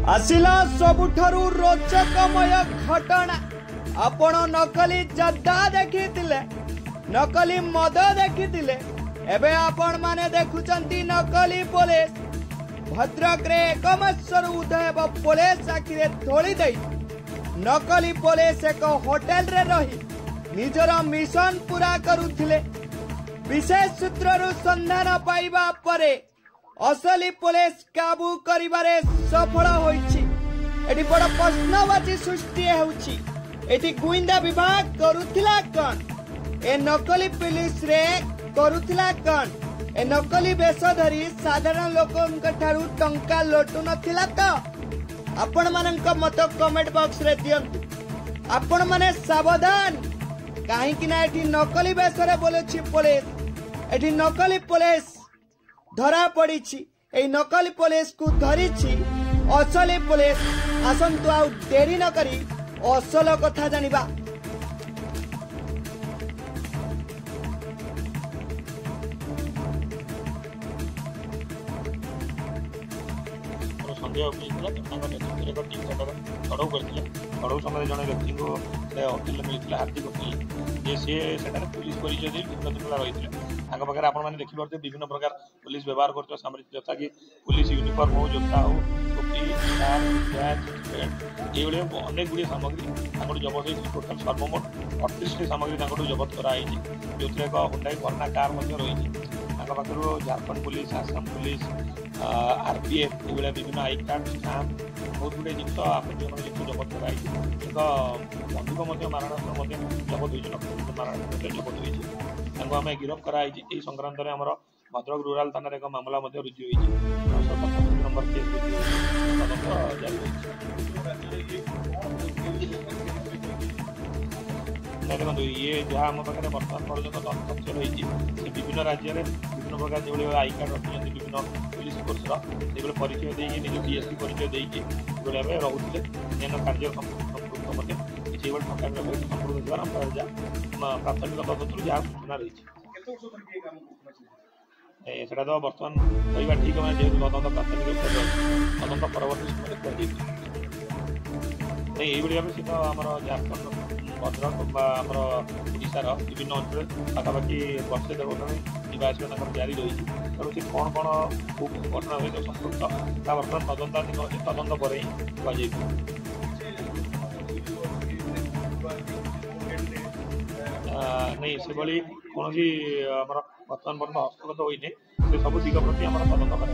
आसिला सबुठारु रोचकमय घटना। आपण नकली जद्दा देखिथिले, नकली मद देखिथिले, एबे आपण माने देखुचंती नकली पुलिस। भद्रक रे एकमस्वर उदय पुलिस आखिरे थोड़ी दई नकली पुलिस एक होटेल रे रही निजर मिशन पूरा करुथिले। विशेष सूत्ररु संधान पाइबा परे असली पुलिस काबू करिबारे सफल होइछि। एटी बड़ प्रश्नवाची सृष्टि होउछि। एटी गुइंदा विभाग करुथिला कौन? ए नकली पुलिस रे करुथिला कौन? ए नकली वेश धरी साधारण लोकंक ठारू टंका लोटु नथिला तो? आपण मानक मत कमेंट बॉक्स रे दियंतु। आपण माने सावधान, काहे कि ना एटी नकली वेश रे बोलछि पुलिस। एटी नकली पुलिस धरा पड़ी। ए नकली पुलिस को धरी असली पुलिस। आसंतु आउ देरी न करी असल कथा जानिबा। चढ़ऊ समय जड़े व्यक्ति को वकिल मिलता हार्दिक वकिल जे सी पुलिस परिचय रही पाखे आपने देखिपे विभिन्न प्रकार पुलिस व्यवहार कर सामग्री जता कि पुलिस यूनिफॉर्म हो, जोता हो, टोपी, ये अनेक गुड़ी सामग्री जबत हो। टोटाल सर्वमोट 38 सामग्री जबत कराई जो एक हुंडाई वर्ना कार रही। पाखर Jharkhand police, Assam police, RPF ये विभिन्न आई कार्ड, स्टाम्प बहुत गुड़े जिन जिन जबत कराई। एक बंधुक मारणास्त्र जबत हो, मारणास्त्र जबत हो आम गिरफ कराई। संक्रांत में आमर भद्रक रूराल थाना एक मामला रुजु हो नंबर केस देखो ये जहाँ आम पाखे बर्तमान पर्यटन तथ्य रही विभिन्न राज्य में विभिन्न प्रकार जो आई कार्ड रखुच्च विभिन्न पुलिस फोर्स परिचय देकी निज डीएसपी परिचय देकी रोते अन्य कार्य संपृक्त किसी ठकामी संपृक्त द्वारा प्राथमिक तदंतर जहाँ सूचना रही सेटा तो बर्तमान कहवा ठीक है जेहतु तदंत प्राथमिक तदंत परवर्ती समय ये भाव से तो आम झारखंड भद्रक आमर ओडार विभिन्न अंचल पाखापाखि वर्षे देव जावास जारी रही। तेणु से कौन कौन घटना सहित संपृक्त बर्तमान तदंताधीन अच्छे तदंत पर ही नहीं से कौन आम बर्तमान पर्यटन हस्तगत होने से सब दिग प्रति आम तदंत कर।